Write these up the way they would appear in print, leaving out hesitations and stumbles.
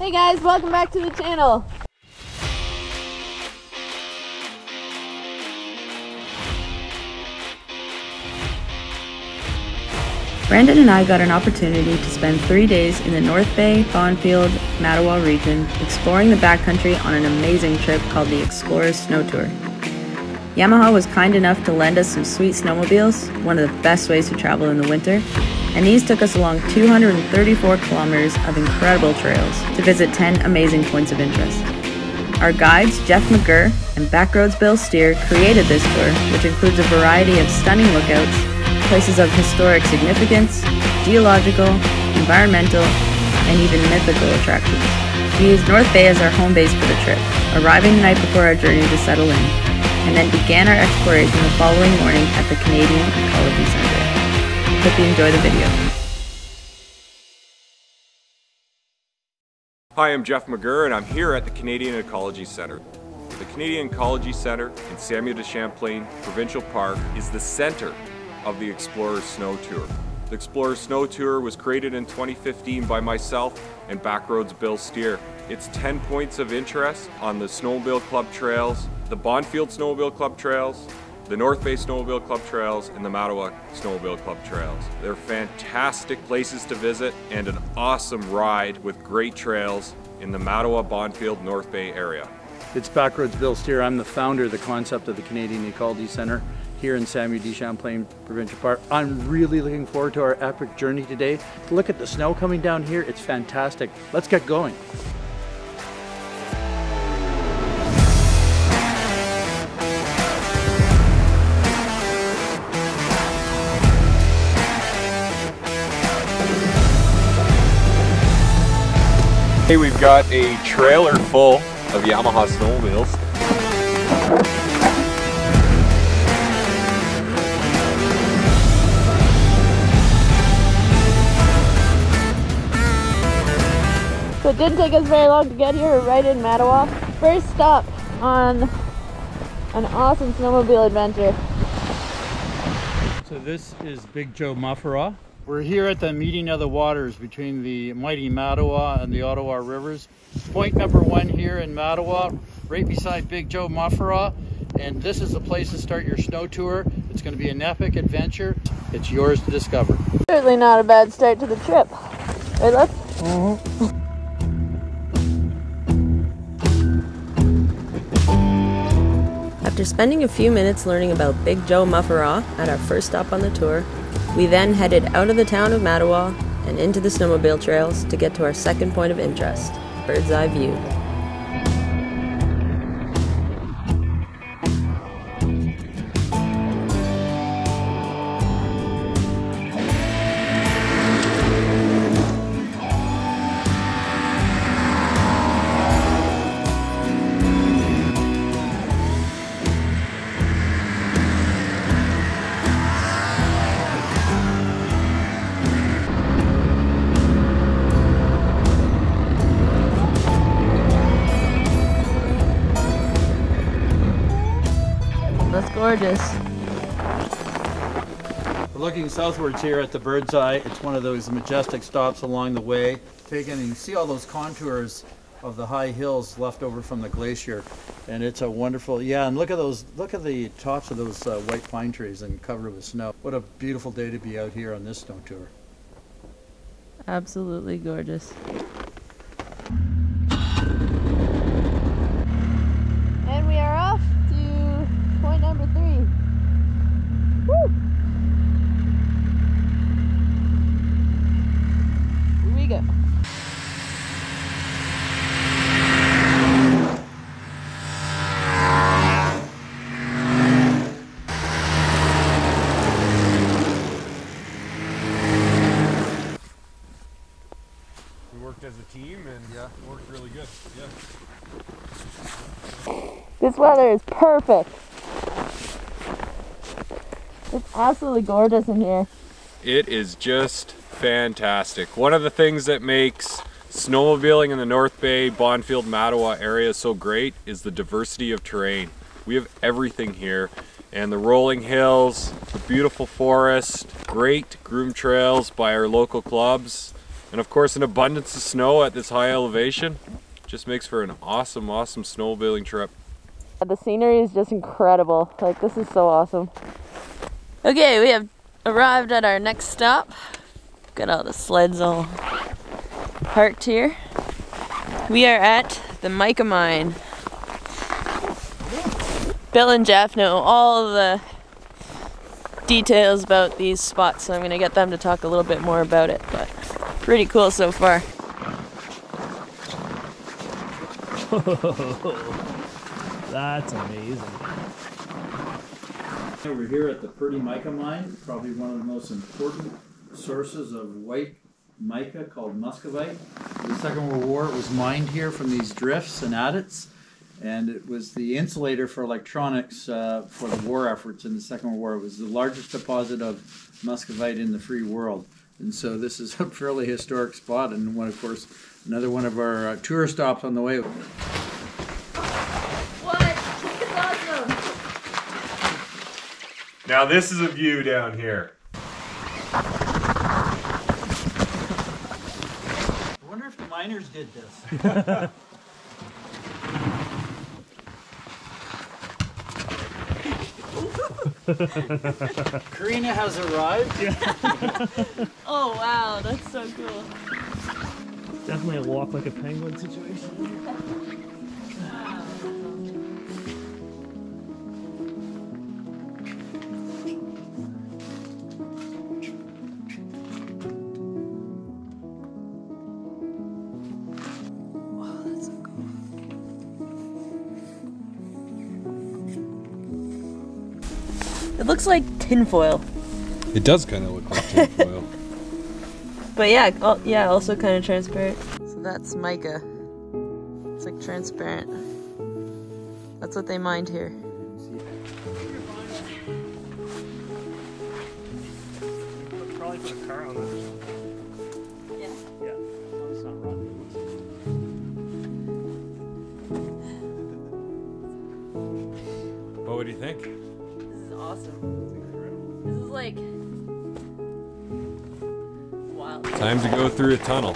Hey guys, welcome back to the channel. Brandon and I got an opportunity to spend 3 days in the North Bay, Bonfield, Madawa region, exploring the backcountry on an amazing trip called the Explorers Snow Tour. Yamaha was kind enough to lend us some sweet snowmobiles, one of the best ways to travel in the winter, and these took us along 234 kilometers of incredible trails to visit 10 amazing points of interest. Our guides, Jeff McGurr and Backroads Bill Steer, created this tour, which includes a variety of stunning lookouts, places of historic significance, geological, environmental, and even mythical attractions. We used North Bay as our home base for the trip, arriving the night before our journey to settle in, and then began our exploration the following morning at the Canadian Ecology Centre. Hope you enjoy the video. Hi, I'm Jeff McGurr and I'm here at the Canadian Ecology Centre. The Canadian Ecology Centre in Samuel de Champlain Provincial Park is the centre of the Explorers Snow Tour. The Explorers Snow Tour was created in 2015 by myself and Backroads Bill Steer. It's 10 points of interest on the Snowmobile Club trails, the Bonfield Snowmobile Club trails, the North Bay Snowmobile Club trails, and the Madawa Snowmobile Club trails. They're fantastic places to visit and an awesome ride with great trails in the Madawa, Bonfield, North Bay area. It's Backroads Bill Steer. I'm the founder of the concept of the Canadian Ecology Centre here in Samuel de Champlain Provincial Park. I'm really looking forward to our epic journey today. Look at the snow coming down here. It's fantastic. Let's get going. Hey, we've got a trailer full of Yamaha snowmobiles. So it didn't take us very long to get here. We're right in Madawa. First stop on an awesome snowmobile adventure. So this is Big Joe Mufferaw. We're here at the meeting of the waters between the mighty Madawa and the Ottawa rivers. Point number 1 here in Madawa, right beside Big Joe Mufferaw. And this is the place to start your snow tour. It's going to be an epic adventure. It's yours to discover. Certainly not a bad start to the trip. Right, look? After spending a few minutes learning about Big Joe Mufferaw at our first stop on the tour, we then headed out of the town of Madawa and into the snowmobile trails to get to our second point of interest, Bird's Eye View. That's gorgeous. We're looking southwards here at the Bird's Eye. It's one of those majestic stops along the way. And you can see all those contours of the high hills left over from the glacier. And it's a wonderful, yeah, and look at those, look at the tops of those white pine trees and covered with snow. What a beautiful day to be out here on this snow tour. Absolutely gorgeous. And we are off to point number 3. Woo! Here we go. As a team and worked really good. This weather is perfect. It's absolutely gorgeous in here. It is just fantastic. One of the things that makes snowmobiling in the North Bay, Bonfield, Madawa area so great is the diversity of terrain. We have everything here, and the rolling hills, the beautiful forest, great groomed trails by our local clubs, And of course, an abundance of snow at this high elevation just makes for an awesome, awesome snowmobiling trip. The scenery is just incredible. Like, this is so awesome. Okay, we have arrived at our next stop. Got all the sleds all parked here. We are at the Mica Mine. Bill and Jeff know all the details about these spots, so I'm gonna get them to talk a little bit more about it, but pretty cool so far. That's amazing. We're here at the Pretty Mica Mine, probably one of the most important sources of white mica called muscovite. In the Second World War, it was mined here from these drifts and adits, and it was the insulator for electronics for the war efforts in the Second World War. It was the largest deposit of muscovite in the free world, and so this is a fairly historic spot, and one, of course, another one of our tour stops on the way. Now this is a view down here. I wonder if the miners did this. Korrina has arrived. Oh wow, that's so cool. Definitely a walk like a penguin situation. It looks like tinfoil. It does kind of look like tinfoil. But yeah, yeah, also kind of transparent. So that's mica. It's like transparent. That's what they mined here. Probably put a car on it. Yeah. Yeah. It's not rotten. Well, what do you think? This is awesome. This is like wild. Time to go through a tunnel.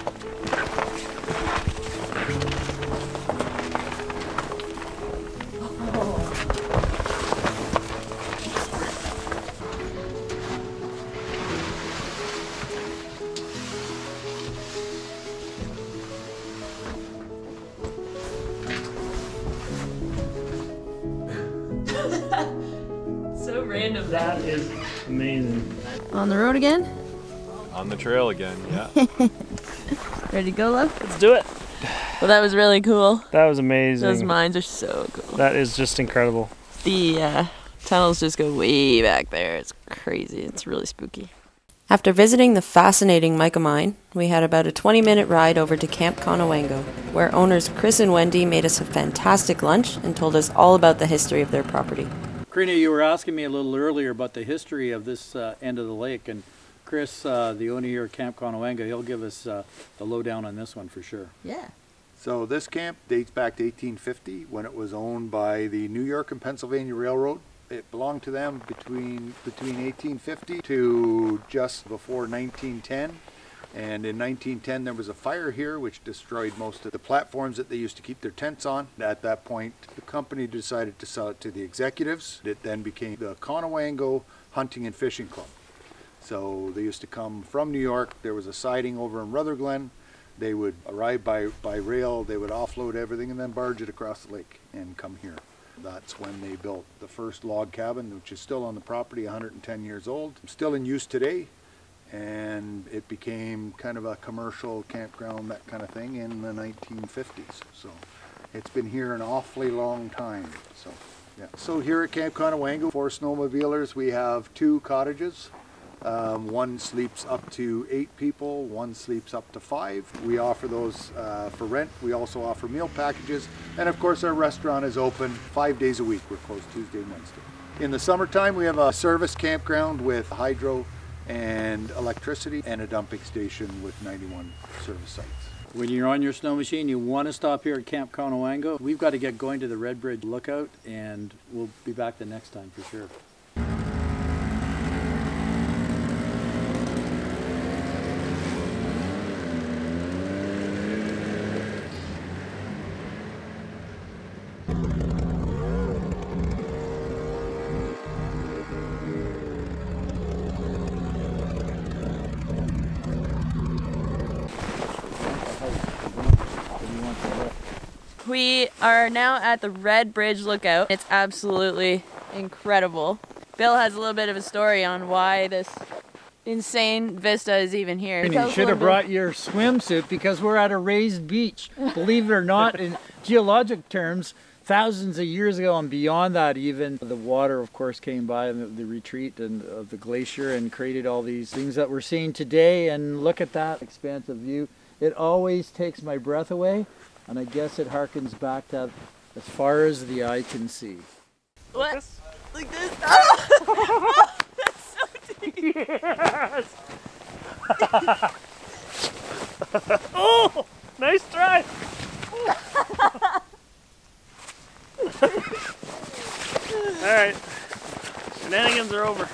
So random. That is amazing. On the road again? On the trail again, yeah. Ready to go, love? Let's do it. Well, that was really cool. That was amazing. Those mines are so cool. That is just incredible. The tunnels just go way back there. It's crazy. It's really spooky. After visiting the fascinating Mica Mine, we had about a 20-minute ride over to Camp Conowango, where owners Chris and Wendy made us a fantastic lunch and told us all about the history of their property. Korrina, you were asking me a little earlier about the history of this end of the lake, and Chris, the owner here at Camp Conowango, he'll give us the lowdown on this one for sure. Yeah. So this camp dates back to 1850 when it was owned by the New York and Pennsylvania Railroad. It belonged to them between 1850 to just before 1910. And in 1910 there was a fire here which destroyed most of the platforms that they used to keep their tents on. At that point the company decided to sell it to the executives. It then became the Conowango Hunting and Fishing Club. So they used to come from New York. There was a siding over in Rutherglen. They would arrive by rail, they would offload everything and then barge it across the lake and come here. That's when they built the first log cabin, which is still on the property, 110 years old. Still in use today, and it became kind of a commercial campground, that kind of thing, in the 1950s. So it's been here an awfully long time. So yeah. So here at Camp Conowango, for snowmobilers, we have 2 cottages. One sleeps up to 8 people, one sleeps up to 5. We offer those for rent. We also offer meal packages. And of course our restaurant is open 5 days a week. We're closed Tuesday and Wednesday. In the summertime we have a service campground with hydro and electricity and a dumping station with 91 service sites. When you're on your snow machine, you want to stop here at Camp Conowango. We've got to get going to the Red Bridge Lookout, and we'll be back the next time for sure. we are now at the Red Bridge Lookout. It's absolutely incredible. Bill has a little bit of a story on why this insane vista is even here. And you should have brought your swimsuit because we're at a raised beach. Believe it or not, in geologic terms, thousands of years ago and beyond that even, the water of course came by the retreat and of the glacier and created all these things that we're seeing today. And look at that expansive view. It always takes my breath away, and I guess it harkens back to as far as the eye can see. What? Like this? Oh! That's so deep! Yes! Oh! Nice try! Alright. Shenanigans are over.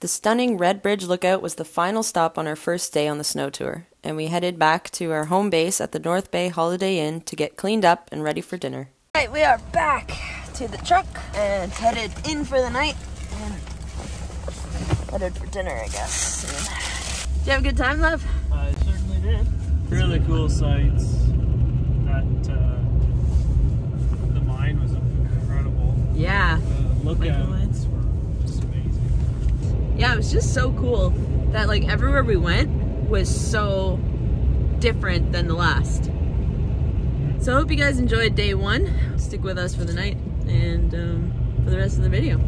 The stunning Red Bridge Lookout was the final stop on our first day on the snow tour, and we headed back to our home base at the North Bay Holiday Inn to get cleaned up and ready for dinner. Right, we are back to the truck and headed in for the night and headed for dinner, I guess, soon. Did you have a good time, love? I certainly did. Really cool sights. The mine was incredible. Yeah. The lookouts were just amazing. Yeah, it was just so cool that like everywhere we went was so different than the last. So I hope you guys enjoyed day one. Stick with us for the night and for the rest of the video.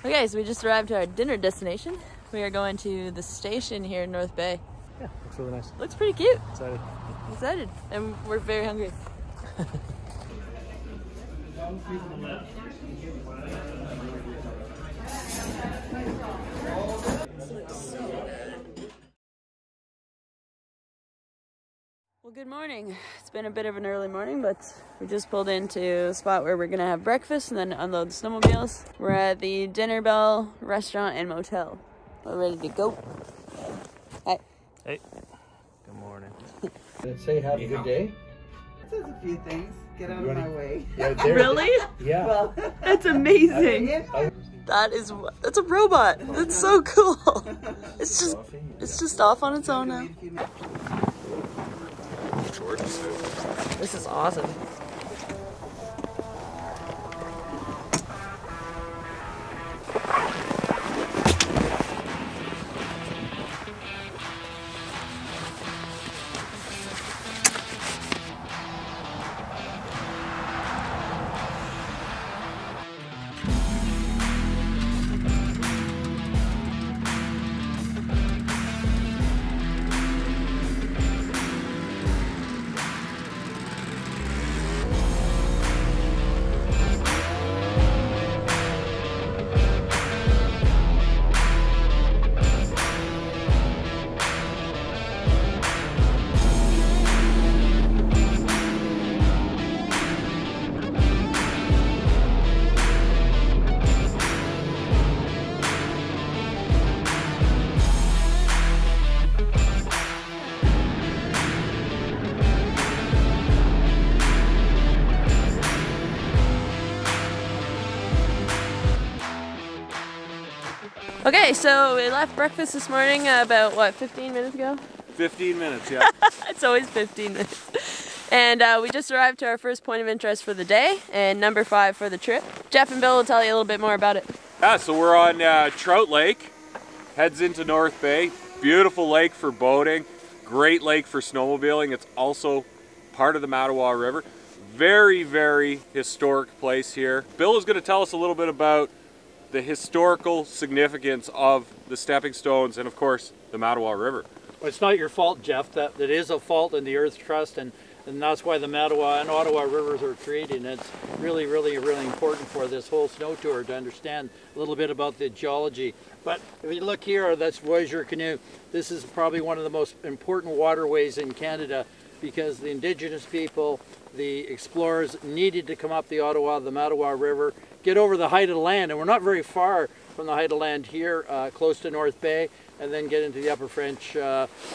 Okay, so we just arrived to our dinner destination. We are going to the station here in North Bay. Yeah, looks really nice. Looks pretty cute. Excited. Excited. And we're very hungry. Well, good morning. It's been a bit of an early morning, but we just pulled into a spot where we're gonna have breakfast and then unload the snowmobiles. We're at the Dinner Bell Restaurant and Motel. We're ready to go. Hi. Hey. Good morning. Say have a good day. It says a few things. Get out of my way. Yeah, Really? Yeah. Well, That's amazing. That's a robot. That's so cool. It's just off on its own now. This is awesome. Okay, so we left breakfast this morning about, what, 15 minutes ago? 15 minutes, yeah. It's always 15 minutes. And we just arrived to our first point of interest for the day, and number 5 for the trip. Jeff and Bill will tell you a little bit more about it. Yeah, so we're on Trout Lake, heads into North Bay. Beautiful lake for boating, great lake for snowmobiling. It's also part of the Madawa River. Very, very historic place here. Bill is going to tell us a little bit about the historical significance of the stepping stones and of course the Madawa River. Well, it's not your fault, Jeff. That is a fault in the Earth's crust, and that's why the Madawa and Ottawa rivers are created. And it's really, really, really important for this whole snow tour to understand a little bit about the geology. But if you look here, that's Voyageur Canoe. This is probably one of the most important waterways in Canada because the Indigenous people, the explorers, needed to come up the Ottawa, the Madawa River, get over the height of the land, and we're not very far from the height of land here, close to North Bay, and then get into the Upper French,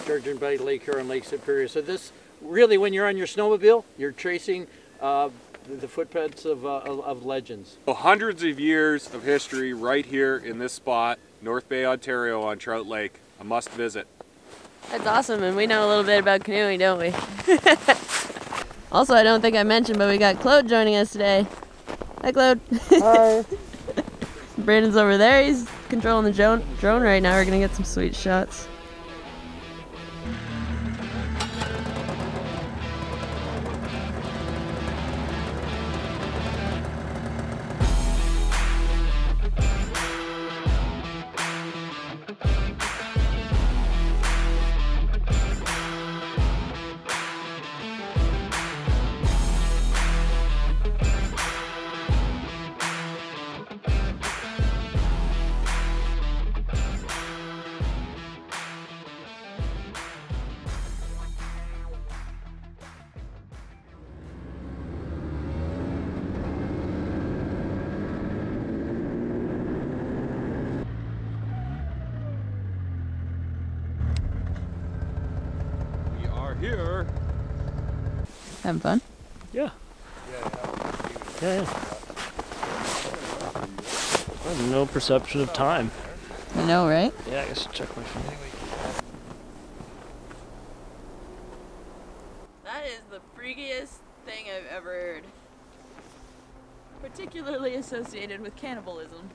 Georgian Bay, Lake Huron, Lake Superior. So this, really, when you're on your snowmobile, you're tracing the footprints of legends. So hundreds of years of history right here in this spot, North Bay, Ontario on Trout Lake, a must visit. That's awesome, and we know a little bit about canoeing, don't we? Also, I don't think I mentioned, but we got Claude joining us today. Hi, Claude. Hi. Brandon's over there. He's controlling the drone right now. We're gonna get some sweet shots. Here. Having fun? Yeah. Yeah. I have no perception of time. I know, right? Yeah, I guess I'll check my phone. That is the freakiest thing I've ever heard. Particularly associated with cannibalism.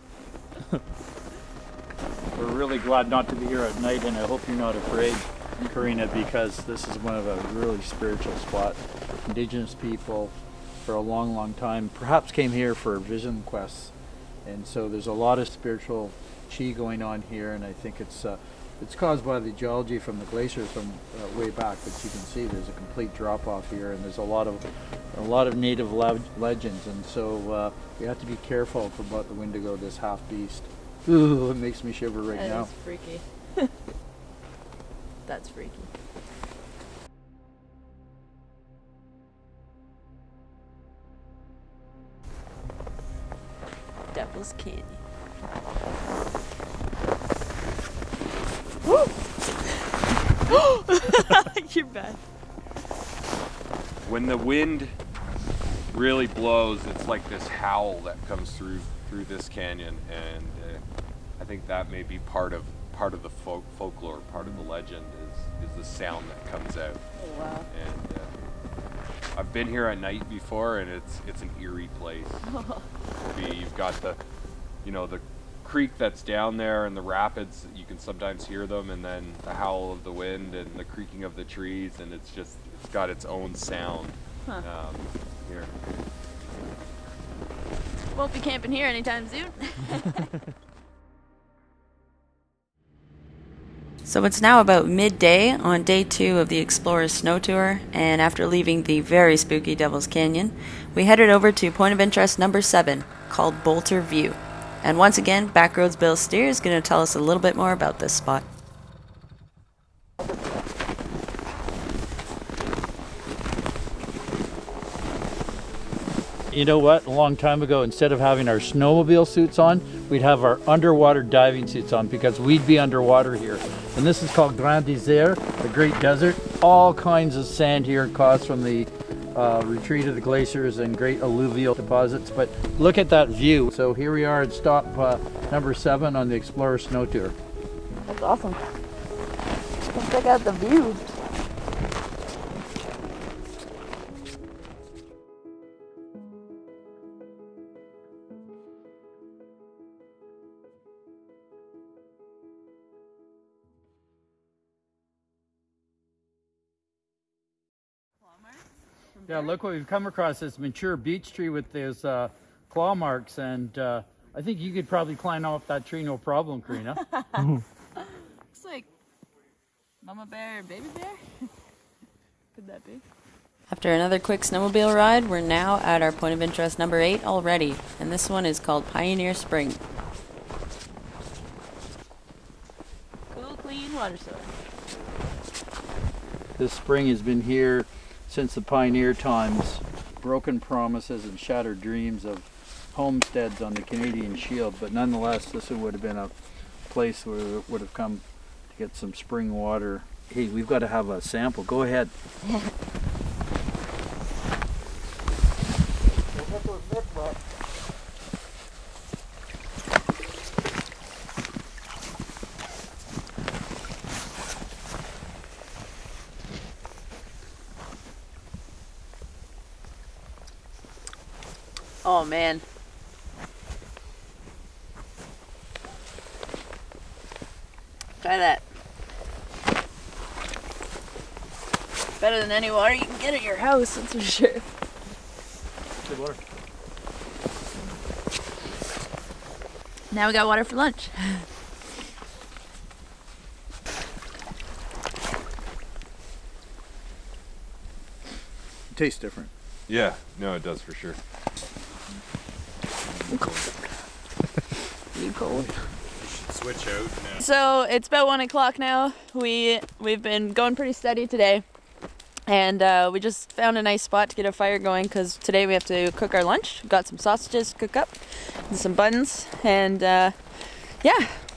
We're really glad not to be here at night, and I hope you're not afraid, Korrina, because this is one of a really spiritual spot. Indigenous people for a long time perhaps came here for vision quests, and so there's a lot of spiritual chi going on here, and I think it's caused by the geology from the glaciers from way back. But you can see there's a complete drop off here, and there's a lot of native legends, and so we have to be careful about the Wendigo, this half beast. Ooh, it makes me shiver right now. That is freaky. That's freaky. Devil's Canyon. You're bad. When the wind really blows, it's like this howl that comes through this canyon, and I think that may be part of the folklore, part of the legend is the sound that comes out. Oh, wow. And I've been here at night before, and it's an eerie place. You've got the creek that's down there, and the rapids, you can sometimes hear them, and then the howl of the wind and the creaking of the trees, and it's got its own sound. Here. Won't be camping here anytime soon. So it's now about midday on day 2 of the Explorers Snow Tour, and after leaving the very spooky Devil's Canyon, we headed over to point of interest number 7, called Bolter View. And once again, Backroads Bill Steer is going to tell us a little bit more about this spot. You know what? A long time ago, instead of having our snowmobile suits on, we'd have our underwater diving suits on because we'd be underwater here. And this is called Grand Désert, the Great Desert. All kinds of sand here caused from the retreat of the glaciers and great alluvial deposits. But look at that view. So here we are at stop number 7 on the Explorer Snow Tour. That's awesome. Let's check out the view. Yeah, look what we've come across, this mature beech tree with those claw marks, and I think you could probably climb up that tree no problem, Korrina. Looks like mama bear and baby bear. Could that be? After another quick snowmobile ride, we're now at our point of interest number 8 already, and this one is called Pioneer Spring. Cool, clean water source. This spring has been here since the pioneer times. Broken promises and shattered dreams of homesteads on the Canadian Shield, but nonetheless this would have been a place where we would have come to get some spring water. Hey, we've got to have a sample. Go ahead. Oh man. Try that. Better than any water you can get at your house, that's for sure. Good water. Now we got water for lunch. It tastes different. Yeah, no, it does for sure. You cold? Switch out now. So it's about 1 o'clock now. We've been going pretty steady today, and we just found a nice spot to get a fire going because today we have to cook our lunch. We've got some sausages to cook up and some buns, and yeah,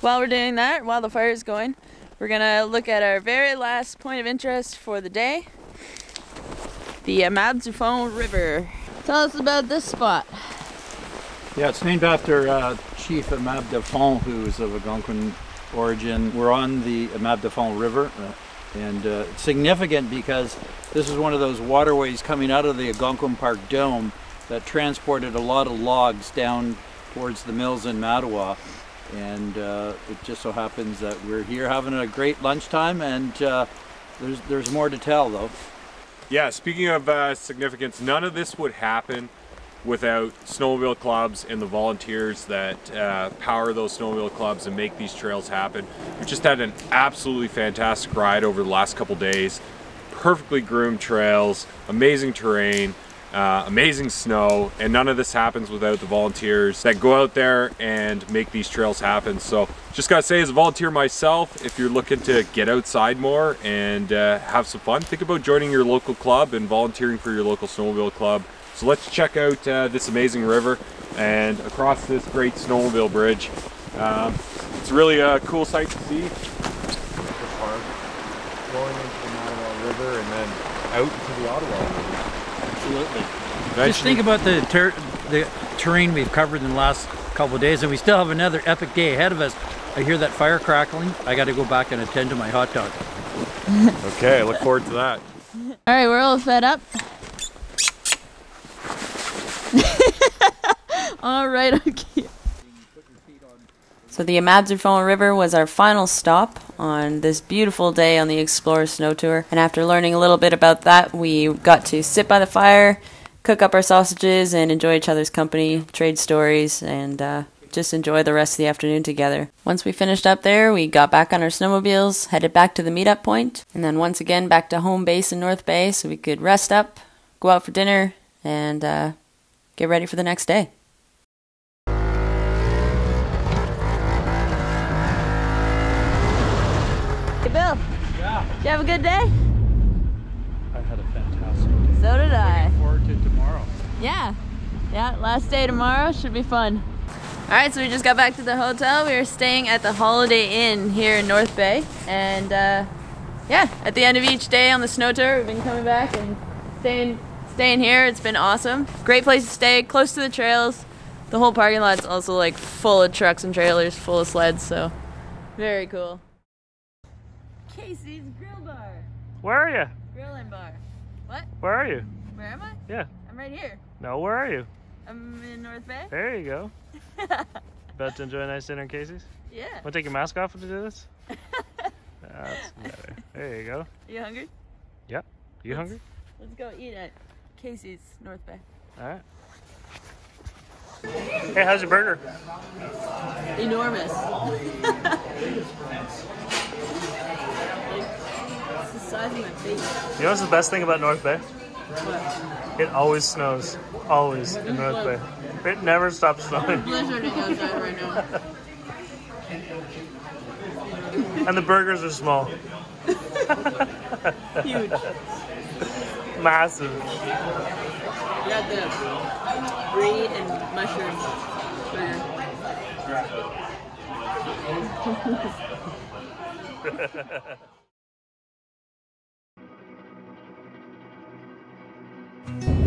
while we're doing that, while the fire is going, we're gonna look at our very last point of interest for the day, the Madawa River. Tell us about this spot. Yeah, it's named after Chief Madawa, who is of Algonquin origin. We're on the Madawa River, and it's significant because this is one of those waterways coming out of the Algonquin Park Dome that transported a lot of logs down towards the mills in Madawa. And it just so happens that we're here having a great lunchtime, and there's more to tell though. Yeah, speaking of significance, none of this would happen without snowmobile clubs and the volunteers that power those snowmobile clubs and make these trails happen. We just had an absolutely fantastic ride over the last couple days. Perfectly groomed trails, amazing terrain, amazing snow, and none of this happens without the volunteers that go out there and make these trails happen. So just gotta say, as a volunteer myself, if you're looking to get outside more and have some fun, think about joining your local club and volunteering for your local snowmobile club. So let's check out this amazing river and across this great snowmobile bridge. It's really a cool sight to see. The park flowing into the Madawa River and then out into the Ottawa River. Absolutely. Just think about the terrain we've covered in the last couple of days, and we still have another epic day ahead of us. I hear that fire crackling. I got to go back and attend to my hot dog. Okay, I look forward to that. All right, we're all fed up. All right, okay. So the Madawa River was our final stop on this beautiful day on the Explorer Snow Tour. And after learning a little bit about that, we got to sit by the fire, cook up our sausages, and enjoy each other's company, trade stories, and just enjoy the rest of the afternoon together. Once we finished up there, we got back on our snowmobiles, headed back to the meetup point, and then once again back to home base in North Bay so we could rest up, go out for dinner, and get ready for the next day. Hey Bill, Yeah, did you have a good day? I had a fantastic day. So did I. Looking forward to tomorrow. Yeah, last day tomorrow, should be fun. Alright, so we just got back to the hotel. We were staying at the Holiday Inn here in North Bay, and yeah, at the end of each day on the snow tour, we've been coming back and staying here. It's been awesome. Great place to stay, close to the trails. The whole parking lot's also like full of trucks and trailers, full of sleds, so very cool. Casey's Grill Bar. Where are you? Grill and Bar. What? Where are you? Where am I? Yeah. I'm right here. No, where are you? I'm in North Bay. There you go. About to enjoy a nice dinner at Casey's? Yeah. Want to take your mask off to do this? That's better. There you go. You hungry? Yep. You hungry? Let's go eat at Casey's North Bay. All right. Hey, how's your burger? Enormous. It's the size of my face. You know what's the best thing about North Bay? It always snows. Always in North Bay. It never stops snowing. Blizzard outside right now. And the burgers are small. Huge. Massive. You got the brie and mushroom burger.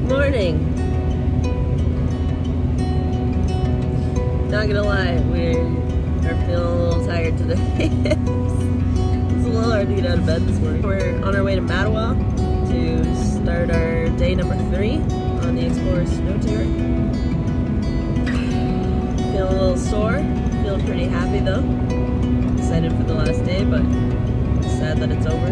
Morning. Not gonna lie, we are feeling a little tired today. It's a little hard to get out of bed this morning. We're on our way to Madawa to start our day number 3 on the Explorer Snow Tour. Feeling a little sore, feeling pretty happy though. Excited for the last day, but sad that it's over.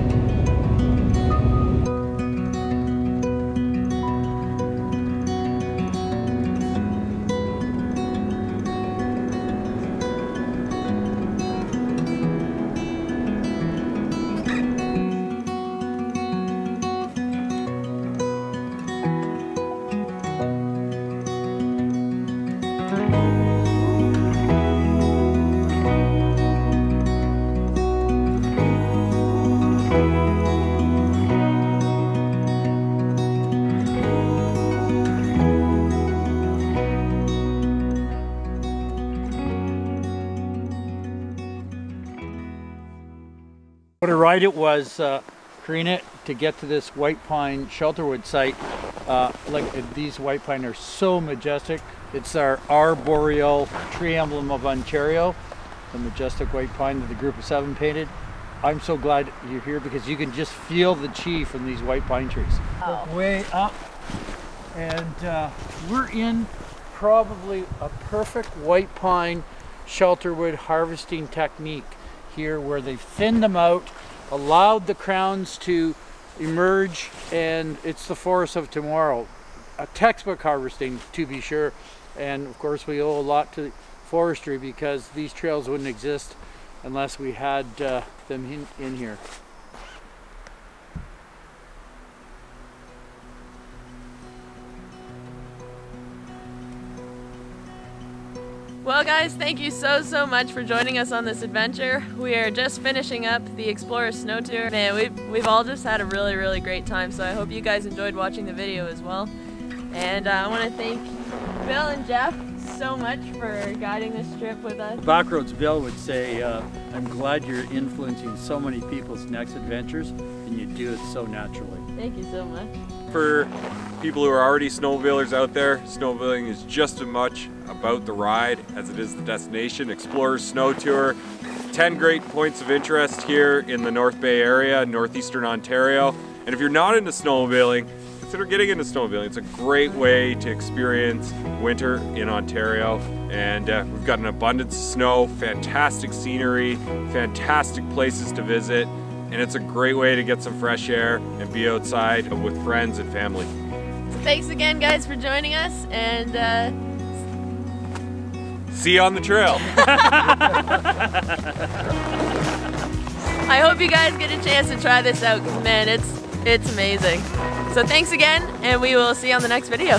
What a ride it was, Korrina, to get to this white pine shelterwood site. These white pine are so majestic. It's our arboreal tree emblem of Ontario, the majestic white pine that the group of 7 painted. I'm so glad you're here because you can just feel the chi from these white pine trees. Oh. Way up, and we're in probably a perfect white pine shelterwood harvesting technique here, where they've thinned them out, allowed the crowns to emerge, and it's the forest of tomorrow. A textbook harvesting, to be sure, and of course we owe a lot to forestry because these trails wouldn't exist unless we had them in here. Well guys, thank you so much for joining us on this adventure. We are just finishing up the Explorer Snow Tour. Man, we've all just had a really great time, so I hope you guys enjoyed watching the video as well. And I want to thank Bill and Jeff so much for guiding this trip with us. Backroads Bill would say, I'm glad you're influencing so many people's next adventures, and you do it so naturally. Thank you so much. For people who are already snowmobilers out there, snowmobiling is just as much about the ride as it is the destination. Explorers Snow Tour, 10 great points of interest here in the North Bay area, northeastern Ontario. And if you're not into snowmobiling, consider getting into snowmobiling. It's a great way to experience winter in Ontario. And we've got an abundance of snow, fantastic scenery, fantastic places to visit. And it's a great way to get some fresh air and be outside with friends and family. So thanks again guys for joining us, and see you on the trail. I hope you guys get a chance to try this out because man, it's amazing. So thanks again, and we will see you on the next video.